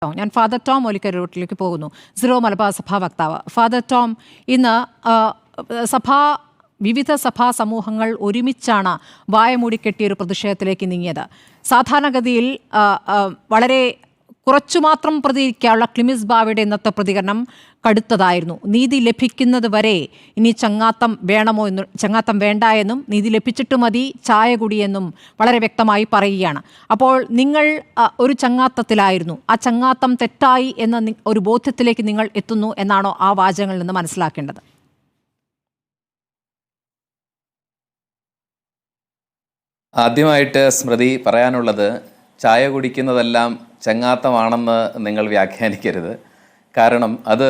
ഞാൻ father Tom ഒലിക്കരോട്ടിലേക്ക് പോകുന്നു. Syro Malabar സഭാ വക്താവ്. ഫാദർ ടോം, ഇന്ന് വിവിധ സഭാ സമൂഹങ്ങൾ ഒരുമിച്ചാണ് വായ മൂടിക്കെട്ടിയൊരു പ്രതിഷേധത്തിലേക്ക് നീങ്ങിയത്. സാധാരണഗതിയിൽ വളരെ കുറച്ചു മാത്രം പ്രതികരിക്കാനുള്ള ക്ലിമിസ് ബാവയുടെ ഇന്നത്തെ പ്രതികരണം കടുത്തതായിരുന്നു. നീതി ലഭിക്കുന്നത് വരെ ഇനി ചങ്ങാത്തം വേണ്ട എന്നും നീതി ലഭിച്ചിട്ട് മതി ചായ കുടിയെന്നും വളരെ വ്യക്തമായി പറയുകയാണ്. അപ്പോൾ നിങ്ങൾ ഒരു ചങ്ങാത്തത്തിലായിരുന്നു, ആ ചങ്ങാത്തം തെറ്റായി എന്ന ഒരു ബോധ്യത്തിലേക്ക് നിങ്ങൾ എത്തുന്നു എന്നാണോ ആ വാചകങ്ങളിൽ നിന്ന് മനസ്സിലാക്കേണ്ടത്? ആദ്യമായിട്ട് സ്മൃതി പറയാനുള്ളത്, ചായ കുടിക്കുന്നതെല്ലാം ചങ്ങാത്തമാണെന്ന് നിങ്ങൾ വ്യാഖ്യാനിക്കരുത്. കാരണം അത്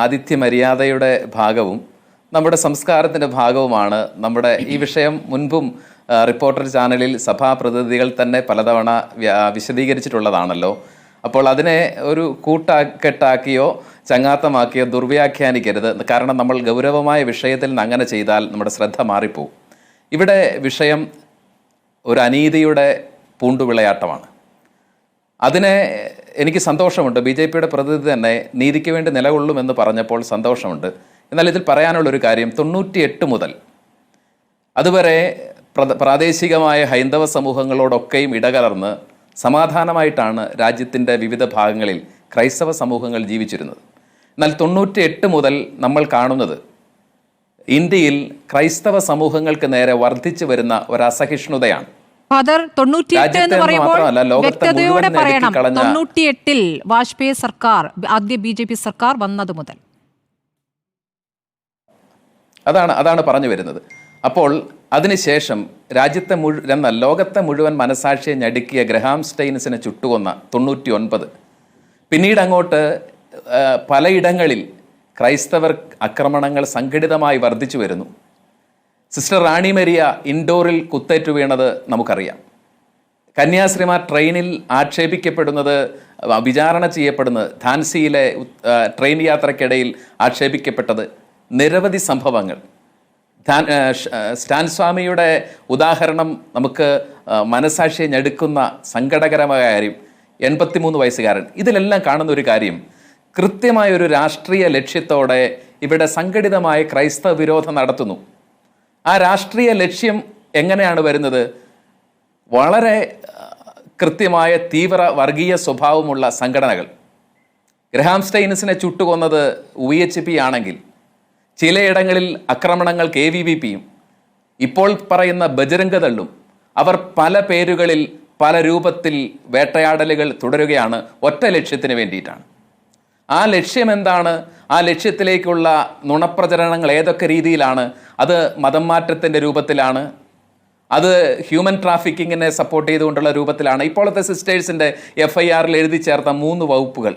ആതിഥ്യ മര്യാദയുടെ ഭാഗവും നമ്മുടെ സംസ്കാരത്തിൻ്റെ ഭാഗവുമാണ്. നമ്മുടെ ഈ വിഷയം മുൻപും റിപ്പോർട്ടർ ചാനലിൽ സഭാപ്രതിനിധികൾ തന്നെ പലതവണ വിശദീകരിച്ചിട്ടുള്ളതാണല്ലോ. അപ്പോൾ അതിനെ ഒരു കൂട്ടാക്കെട്ടാക്കിയോ ചങ്ങാത്തമാക്കിയോ ദുർവ്യാഖ്യാനിക്കരുത്. കാരണം നമ്മൾ ഗൗരവമായ വിഷയത്തിൽ നിന്ന് അങ്ങനെ ചെയ്താൽ നമ്മുടെ ശ്രദ്ധ മാറിപ്പോവും. ഇവിടെ വിഷയം ഒരു അനീതിയുടെ പൂണ്ടുവിളയാട്ടമാണ്. അതിനെ എനിക്ക് സന്തോഷമുണ്ട്. BJPയുടെ പ്രതിനിധി തന്നെ നീതിക്ക് വേണ്ടി നിലകൊള്ളുമെന്ന് പറഞ്ഞപ്പോൾ സന്തോഷമുണ്ട്. എന്നാൽ ഇതിൽ പറയാനുള്ളൊരു കാര്യം, 98 മുതൽ അതുവരെ പ്രാദേശികമായ ഹൈന്ദവ സമൂഹങ്ങളോടൊക്കെയും ഇടകലർന്ന് സമാധാനമായിട്ടാണ് രാജ്യത്തിൻ്റെ വിവിധ ഭാഗങ്ങളിൽ ക്രൈസ്തവ സമൂഹങ്ങൾ ജീവിച്ചിരുന്നത്. എന്നാൽ 98 മുതൽ നമ്മൾ കാണുന്നത് ഇന്ത്യയിൽ ക്രൈസ്തവ സമൂഹങ്ങൾക്ക് നേരെ വർദ്ധിച്ചു വരുന്ന ഒരു അസഹിഷ്ണുതയാണ്. ഫാദർ, 98 എന്ന് പറയുമ്പോൾ വ്യക്തതയോടെ പറയണം. 98-ൽ വാജ്പേയി സർക്കാർ, ആദ്യ BJP സർക്കാർ വന്നത് മുതൽ അതാണ് പറഞ്ഞു വരുന്നത്. അപ്പോൾ അതിനുശേഷം രാജ്യത്തെ ലോകത്തെ മുഴുവൻ മനസാക്ഷിയെ ഞടുക്കിയ ഗ്രഹാം സ്റ്റെയിൻസിനെ ചുട്ടുകൊന്ന 99, പിന്നീട് അങ്ങോട്ട് പലയിടങ്ങളിൽ ക്രൈസ്തവർ ആക്രമണങ്ങൾ സംഘടിതമായി വർദ്ധിച്ചു വരുന്നു. സിസ്റ്റർ റാണി മരിയ ഇൻഡോറിൽ കുത്തേറ്റു വീണത് നമുക്കറിയാം. കന്യാസ്ത്രീമാർ ട്രെയിനിൽ ആക്ഷേപിക്കപ്പെടുന്നത്, വിചാരണ ചെയ്യപ്പെടുന്നത്, ഝാൻസിയിലെ ട്രെയിൻ യാത്രക്കിടയിൽ ആക്ഷേപിക്കപ്പെട്ടത്, നിരവധി സംഭവങ്ങൾ. സ്റ്റാൻ സ്വാമിയുടെ ഉദാഹരണം നമുക്ക് മനസാക്ഷിയെ ഞെടുക്കുന്ന സങ്കടകരമായ കാര്യം. 83 വയസ്സുകാരൻ. ഇതിലെല്ലാം കാണുന്ന ഒരു കാര്യം, കൃത്യമായ ഒരു രാഷ്ട്രീയ ലക്ഷ്യത്തോടെ ഇവിടെ സംഘടിതമായ ക്രൈസ്തവ വിരോധം നടത്തുന്നു. ആ രാഷ്ട്രീയ ലക്ഷ്യം എങ്ങനെയാണ് വരുന്നത്? വളരെ കൃത്യമായ തീവ്ര വർഗീയ സ്വഭാവമുള്ള സംഘടനകൾ. ഗ്രഹാം സ്റ്റെയിൻസിനെ ചുട്ടുകൊന്നത് UHP ആണെങ്കിൽ, ചിലയിടങ്ങളിൽ ആക്രമണങ്ങൾ KVVPയും, ഇപ്പോൾ പറയുന്ന ബജരംഗ് ദളും, അവർ പല പേരുകളിൽ പല രൂപത്തിൽ വേട്ടയാടലുകൾ തുടരുകയാണ് ഒറ്റ ലക്ഷ്യത്തിന് വേണ്ടിയിട്ടാണ്. ആ ലക്ഷ്യം എന്താണ്? ആ ലക്ഷ്യത്തിലേക്കുള്ള നുണപ്രചരണങ്ങൾ ഏതൊക്കെ രീതിയിലാണ്? അത് മതം മാറ്റത്തിൻ്റെ രൂപത്തിലാണ്, അത് ഹ്യൂമൻ ട്രാഫിക്കിങ്ങിനെ സപ്പോർട്ട് ചെയ്തുകൊണ്ടുള്ള രൂപത്തിലാണ്. ഇപ്പോഴത്തെ സിസ്റ്റേഴ്സിൻ്റെ FIRൽ എഴുതി ചേർത്ത 3 വകുപ്പുകൾ,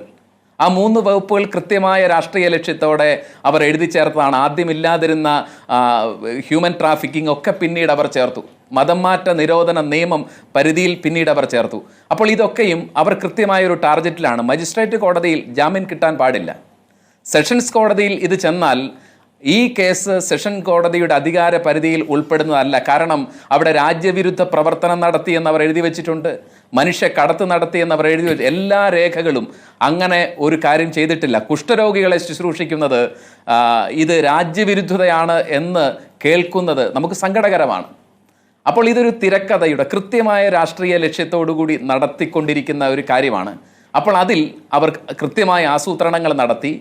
ആ 3 വകുപ്പുകൾ കൃത്യമായ രാഷ്ട്രീയ ലക്ഷ്യത്തോടെ അവർ എഴുതി ചേർത്തതാണ്. ആദ്യമില്ലാതിരുന്ന ഹ്യൂമൻ ട്രാഫിക്കിംഗ് ഒക്കെ പിന്നീട് അവർ ചേർത്തു. മതം മാറ്റ നിരോധന നിയമം പരിധിയിൽ പിന്നീട് അവർ ചേർത്തു. അപ്പോൾ ഇതൊക്കെയും അവർ കൃത്യമായൊരു ടാർഗറ്റിലാണ്. മജിസ്ട്രേറ്റ് കോടതിയിൽ ജാമ്യം കിട്ടാൻ പാടില്ല. സെഷൻസ് കോടതിയിൽ ഇത് ചെന്നാൽ ഈ കേസ് സെഷൻ കോടതിയുടെ അധികാര പരിധിയിൽ ഉൾപ്പെടുന്നതല്ല. കാരണം അവിടെ രാജ്യവിരുദ്ധ പ്രവർത്തനം നടത്തിയെന്ന് അവർ എഴുതി വെച്ചിട്ടുണ്ട്, മനുഷ്യ കടത്ത് നടത്തിയെന്ന് അവർ എഴുതി വെച്ചു. എല്ലാ രേഖകളും അങ്ങനെ ഒരു കാര്യം ചെയ്തിട്ടില്ല. കുഷ്ഠരോഗികളെ ശുശ്രൂഷിക്കുന്നത് ഇത് രാജ്യവിരുദ്ധതയാണ് എന്ന് കേൾക്കുന്നത് നമുക്ക് സങ്കടകരമാണ്. അപ്പോൾ ഇതൊരു തിരക്കഥയുടെ കൃത്യമായ രാഷ്ട്രീയ ലക്ഷ്യത്തോടുകൂടി നടത്തിക്കൊണ്ടിരിക്കുന്ന ഒരു കാര്യമാണ്. അപ്പോൾ അതിൽ അവർ കൃത്യമായ ആസൂത്രണങ്ങൾ നടത്തി.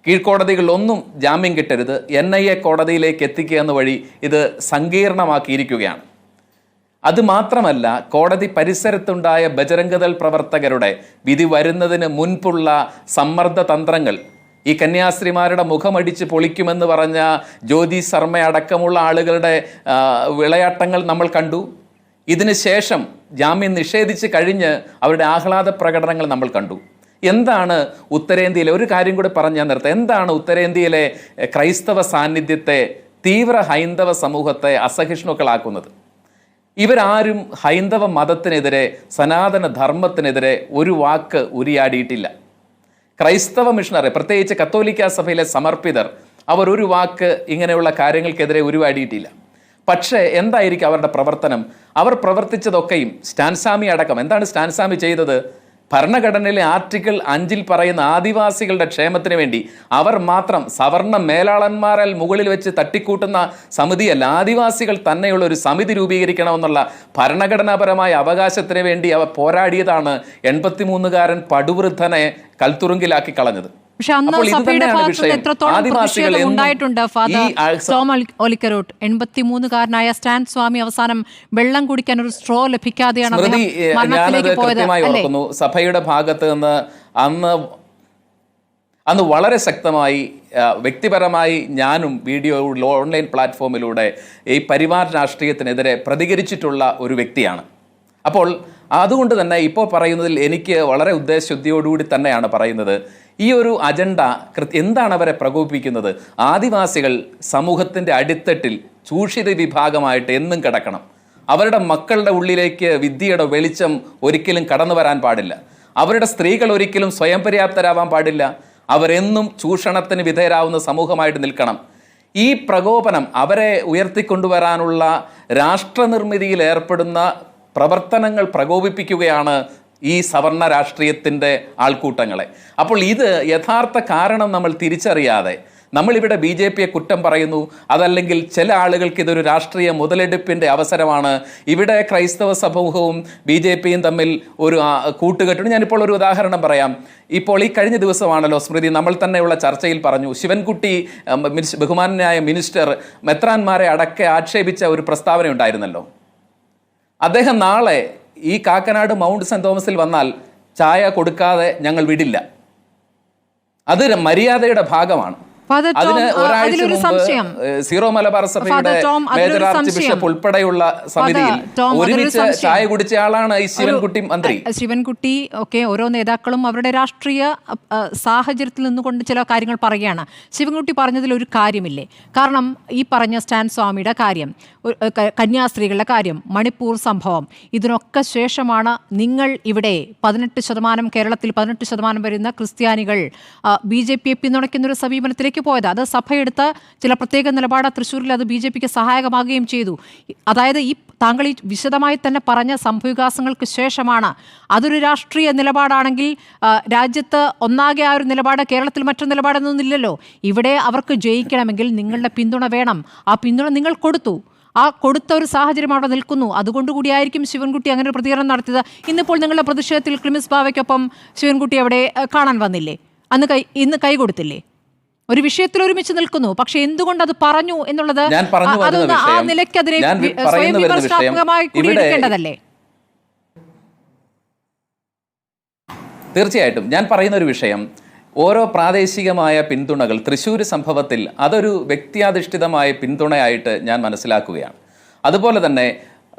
കീഴ്ക്കോടതികളിലൊന്നും ജാമ്യം കിട്ടരുത്, NIA കോടതിയിലേക്ക് എത്തിക്കുക എന്ന വഴി ഇത് സങ്കീർണമാക്കിയിരിക്കുകയാണ്. അതുമാത്രമല്ല, കോടതി പരിസരത്തുണ്ടായ ബജരംഗ് ദൾ പ്രവർത്തകരുടെ വിധി വരുന്നതിന് മുൻപുള്ള സമ്മർദ്ദ തന്ത്രങ്ങൾ, ഈ കന്യാസ്ത്രീമാരുടെ മുഖമടിച്ച് പൊളിക്കുമെന്ന് പറഞ്ഞ ജ്യോതി ശർമ്മ അടക്കമുള്ള ആളുകളുടെ വിളയാട്ടങ്ങൾ നമ്മൾ കണ്ടു. ഇതിന് ശേഷം ജാമ്യം നിഷേധിച്ച് കഴിഞ്ഞ് അവരുടെ ആഹ്ലാദ പ്രകടനങ്ങൾ നമ്മൾ കണ്ടു. എന്താണ് ഉത്തരേന്ത്യയിലെ, ഒരു കാര്യം കൂടി പറഞ്ഞാൽ നിർത്താം, എന്താണ് ഉത്തരേന്ത്യയിലെ ക്രൈസ്തവ സാന്നിധ്യത്തെ, തീവ്ര ഹൈന്ദവ സമൂഹത്തെ അസഹിഷ്ണുക്കളാക്കുന്നത്? ഇവരാരും ഹൈന്ദവ മതത്തിനെതിരെ, സനാതന ധർമ്മത്തിനെതിരെ ഒരു വാക്ക് ഉരിയാടിയിട്ടില്ല. ക്രൈസ്തവ മിഷണറി, പ്രത്യേകിച്ച് കത്തോലിക്ക സഭയിലെ സമർപ്പിതർ, അവർ ഒരു വാക്ക് ഇങ്ങനെയുള്ള കാര്യങ്ങൾക്കെതിരെ ഉരുവാടിയിട്ടില്ല. പക്ഷേ എന്തായിരിക്കും അവരുടെ പ്രവർത്തനം? അവർ പ്രവർത്തിച്ചതൊക്കെയും സ്റ്റാൻ സ്വാമി അടക്കം, എന്താണ് സ്റ്റാൻ സ്വാമി ചെയ്തത്? ഭരണഘടനയിലെ ആർട്ടിക്കിൾ 5 പറയുന്ന ആദിവാസികളുടെ ക്ഷേമത്തിന് വേണ്ടി അവർ മാത്രം സവർണ മേലാളന്മാരാൽ മുകളിൽ വെച്ച് തട്ടിക്കൂട്ടുന്ന സമിതിയല്ല, ആദിവാസികൾ തന്നെയുള്ള ഒരു സമിതി രൂപീകരിക്കണമെന്നുള്ള ഭരണഘടനാപരമായ അവകാശത്തിന് വേണ്ടി അവർ പോരാടിയതാണ് 83-കാരൻ പടുവൃദ്ധനെ കൽത്തുറുങ്കിലാക്കി കളഞ്ഞത്. പക്ഷെ അന്ന് സഭയുടെ ഭാഗത്ത് എത്രത്തോളം പ്രതിഷേധം ഉണ്ടായിട്ടുണ്ട് ഫാദർ ടോം ഒലിക്കരോട്ട്. 83-കാരനായ സ്റ്റാൻ സ്വാമി അവസാനം വെള്ളം കുടിക്കാൻ ഒരു സ്ട്രോ ലഭിക്കാതെയാണ് മരണത്തിലേക്ക് പോയത്. സഭയുടെ ഭാഗത്ത് നിന്ന് അന്ന് വളരെ ശക്തമായി വ്യക്തിപരമായി ഞാനും ഓൺലൈൻ പ്ലാറ്റ്ഫോമിലൂടെ ഈ പരിവാർ രാഷ്ട്രീയത്തിനെതിരെ പ്രതികരിച്ചിട്ടുള്ള ഒരു വ്യക്തിയാണ്. അപ്പോൾ അതുകൊണ്ട് തന്നെ ഇപ്പോൾ പറയുന്നതിൽ എനിക്ക് വളരെ ഉദ്ദേശശുദ്ധിയോടുകൂടി തന്നെയാണ് പറയുന്നത്. ഈ ഒരു അജണ്ട എന്താണ് അവരെ പ്രകോപിപ്പിക്കുന്നത്? ആദിവാസികൾ സമൂഹത്തിൻ്റെ അടിത്തട്ടിൽ ചൂഷിത വിഭാഗമായിട്ട് എന്നും കിടക്കണം. അവരുടെ മക്കളുടെ ഉള്ളിലേക്ക് വിദ്യയുടെ വെളിച്ചം ഒരിക്കലും കടന്നു വരാൻ പാടില്ല. അവരുടെ സ്ത്രീകൾ ഒരിക്കലും സ്വയം പര്യാപ്തരാവാൻ പാടില്ല. അവരെന്നും ചൂഷണത്തിന് വിധേയരാവുന്ന സമൂഹമായിട്ട് നിൽക്കണം. ഈ പ്രകോപനം അവരെ ഉയർത്തിക്കൊണ്ടുവരാനുള്ള രാഷ്ട്രനിർമ്മിതിയിൽ ഏർപ്പെടുന്ന പ്രവർത്തനങ്ങൾ പ്രകോപിപ്പിക്കുകയാണ് ഈ സവർണ രാഷ്ട്രീയത്തിൻ്റെ ആൾക്കൂട്ടങ്ങളെ. അപ്പോൾ ഇത് യഥാർത്ഥ കാരണം നമ്മൾ തിരിച്ചറിയാതെ നമ്മളിവിടെ BJPയെ കുറ്റം പറയുന്നു, അതല്ലെങ്കിൽ ചില ആളുകൾക്ക് ഇതൊരു രാഷ്ട്രീയ മുതലെടുപ്പിൻ്റെ അവസരമാണ്, ഇവിടെ ക്രൈസ്തവ സമൂഹവും BJPയും തമ്മിൽ ഒരു കൂട്ടുകെട്ടുണ്ട്. ഞാനിപ്പോൾ ഒരു ഉദാഹരണം പറയാം. ഇപ്പോൾ ഈ കഴിഞ്ഞ ദിവസമാണല്ലോ സ്മൃതി, നമ്മൾ തന്നെയുള്ള ചർച്ചയിൽ പറഞ്ഞു, ശിവൻകുട്ടി ബഹുമാനായ മിനിസ്റ്റർ മെത്രാന്മാരെ അടക്കെ ആക്ഷേപിച്ച ഒരു പ്രസ്താവന ഉണ്ടായിരുന്നല്ലോ. അദ്ദേഹം നാളെ ഈ കാക്കനാട് മൗണ്ട് സെന്റ് തോമസിൽ വന്നാൽ ചായ കൊടുക്കാതെ ഞങ്ങൾ വിടില്ല. അത് മര്യാദയുടെ ഭാഗമാണ്. അതിന് ഒരാഴ്ച മുമ്പ് സീറോ മലബാർ സഭയുടെ മേജർ ആർച്ച് ബിഷപ്പ് ഉൾപ്പെടെയുള്ള സമിതിയിൽ ഒരുമിച്ച് ചായ കുടിച്ച ആളാണ് ഈ ശിവൻകുട്ടി മന്ത്രി. ശിവൻകുട്ടി ഒക്കെ ഓരോ നേതാക്കളും അവരുടെ രാഷ്ട്രീയ സാഹചര്യത്തിൽ നിന്നുകൊണ്ട് ചില കാര്യങ്ങൾ പറയുകയാണ്. ശിവൻകുട്ടി പറഞ്ഞതിൽ ഒരു കാര്യമില്ലേ? കാരണം ഈ പറഞ്ഞ സ്റ്റാൻ സ്വാമിയുടെ കാര്യം, കന്യാസ്ത്രീകളുടെ കാര്യം, മണിപ്പൂർ സംഭവം, ഇതിനൊക്കെ ശേഷമാണ് നിങ്ങൾ ഇവിടെ 18% കേരളത്തിൽ 18% വരുന്ന ക്രിസ്ത്യാനികൾ BJPയെ പിന്തുണയ്ക്കുന്നൊരു സമീപനത്തിലേക്ക് പോയത്. അത് സഭയെടുത്ത ചില പ്രത്യേക നിലപാട് തൃശ്ശൂരിൽ അത് BJPക്ക് സഹായകമാകുകയും ചെയ്തു. അതായത് ഈ താങ്കൾ ഈ വിശദമായി തന്നെ പറഞ്ഞ സംഭവവികാസങ്ങൾക്ക് ശേഷമാണ്. അതൊരു രാഷ്ട്രീയ നിലപാടാണെങ്കിൽ രാജ്യത്ത് ഒന്നാകെ ആ ഒരു നിലപാട്, കേരളത്തിൽ മറ്റൊരു നിലപാടൊന്നുമില്ലല്ലോ. ഇവിടെ അവർക്ക് ജയിക്കണമെങ്കിൽ നിങ്ങളുടെ പിന്തുണ വേണം. ആ പിന്തുണ നിങ്ങൾ കൊടുത്തു. ആ കൊടുത്ത ഒരു സാഹചര്യം അവിടെ നിൽക്കുന്നു. അതുകൊണ്ടുകൂടിയായിരിക്കും ശിവൻകുട്ടി അങ്ങനെ ഒരു പ്രതികരണം നടത്തിയത്. ഇന്നിപ്പോൾ നിങ്ങളുടെ പ്രതിഷേധത്തിൽ ക്ലിമിസ് ബാവയ്ക്കൊപ്പം ശിവൻകുട്ടി അവിടെ കാണാൻ വന്നില്ലേ? ഇന്ന് കൈ കൊടുത്തില്ലേ? ഒരു വിഷയത്തിൽ ഒരുമിച്ച് നിൽക്കുന്നു. പക്ഷെ എന്തുകൊണ്ട് അത് പറഞ്ഞു എന്നുള്ളത് അതൊന്ന് ആ നിലയ്ക്ക് അതിനെ സ്വയം വിമർശനാത്മകമായി കൂടി എടുക്കേണ്ടതല്ലേ? തീർച്ചയായിട്ടും ഞാൻ പറയുന്ന ഒരു വിഷയം, ഓരോ പ്രാദേശികമായ പിന്തുണകൾ തൃശ്ശൂർ സംഭവത്തിൽ അതൊരു വ്യക്തിയാധിഷ്ഠിതമായ പിന്തുണയായിട്ട് ഞാൻ മനസ്സിലാക്കുകയാണ്. അതുപോലെ തന്നെ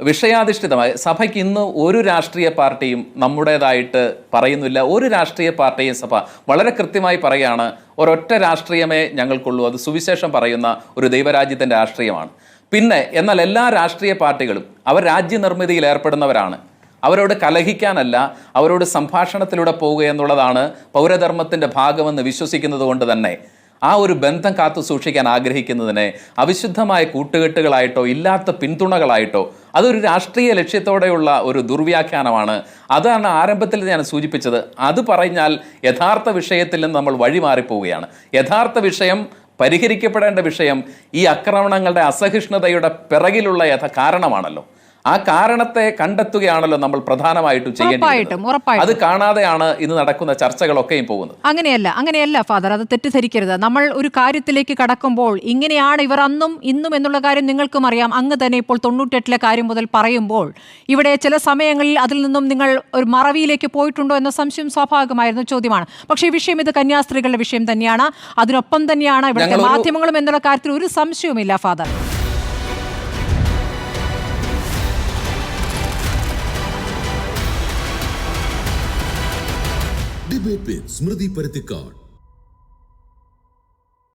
വിഷയാധിഷ്ഠിതമായ സഭയ്ക്ക് ഇന്ന് ഒരു രാഷ്ട്രീയ പാർട്ടിയും നമ്മുടേതായിട്ട് പറയുന്നില്ല. ഒരു രാഷ്ട്രീയ പാർട്ടിയും സഭ വളരെ കൃത്യമായി പറയുകയാണ്, ഒരൊറ്റ രാഷ്ട്രീയമേ ഞങ്ങൾക്കുള്ളൂ, അത് സുവിശേഷം പറയുന്ന ഒരു ദൈവരാജ്യത്തിൻ്റെ രാഷ്ട്രീയമാണ്. പിന്നെ എന്നാൽ എല്ലാ രാഷ്ട്രീയ പാർട്ടികളും അവർ രാജ്യനിർമ്മിതിയിൽ ഏർപ്പെടുന്നവരാണ്. അവരോട് കലഹിക്കാനല്ല, അവരോട് സംഭാഷണത്തിലൂടെ പോവുക എന്നുള്ളതാണ് പൗരധർമ്മത്തിൻ്റെ ഭാഗമെന്ന് വിശ്വസിക്കുന്നത് കൊണ്ട് തന്നെ ആ ഒരു ബന്ധം കാത്തു സൂക്ഷിക്കാൻ ആഗ്രഹിക്കുന്നതിനെ അവിശുദ്ധമായ കൂട്ടുകെട്ടുകളായിട്ടോ ഇല്ലാത്ത പിന്തുണകളായിട്ടോ അതൊരു രാഷ്ട്രീയ ലക്ഷ്യത്തോടെയുള്ള ഒരു ദുർവ്യാഖ്യാനമാണ്. അതാണ് ആരംഭത്തിൽ ഞാൻ സൂചിപ്പിച്ചത്. അത് പറഞ്ഞാൽ യഥാർത്ഥ വിഷയത്തിൽ നിന്ന് നമ്മൾ വഴിമാറിപ്പോവുകയാണ്. യഥാർത്ഥ വിഷയം, പരിഹരിക്കപ്പെടേണ്ട വിഷയം ഈ ആക്രമണങ്ങളുടെ അസഹിഷ്ണുതയുടെ പിറകിലുള്ള കാരണമാണല്ലോ. ആ കാരണത്തെ കണ്ടെത്തുകയാണല്ലോ നമ്മൾ പ്രധാനമായിട്ടും ചെയ്യേണ്ടത്. അത് കാണാതെയാണ് ഇന്ന് നടക്കുന്ന ചർച്ചകളൊക്കെയും പോകുന്നത്. അങ്ങനെയല്ല ഫാദർ, അത് തെറ്റിദ്ധരിക്കരുത്. നമ്മൾ ഒരു കാര്യത്തിലേക്ക് കടക്കുമ്പോൾ ഇങ്ങനെയാണ് ഇവർ അന്നും ഇന്നും എന്നുള്ള കാര്യം നിങ്ങൾക്കും അറിയാം. അങ്ങ് തന്നെ ഇപ്പോൾ 98-ലെ കാര്യം മുതൽ പറയുമ്പോൾ ഇവിടെ ചില സമയങ്ങളിൽ അതിൽ നിന്നും നിങ്ങൾ ഒരു മറവിയിലേക്ക് പോയിട്ടുണ്ടോ എന്ന സംശയം സ്വാഭാവികമായിരുന്ന ചോദ്യമാണ്. പക്ഷേ ഈ വിഷയം ഇത് കന്യാസ്ത്രീകളുടെ വിഷയം തന്നെയാണ്. അതിനൊപ്പം തന്നെയാണ് ഇവിടുത്തെ മാധ്യമങ്ങളും എന്നുള്ള കാര്യത്തിൽ ഒരു സംശയവുമില്ല father. Debate with Smriti Parittikad.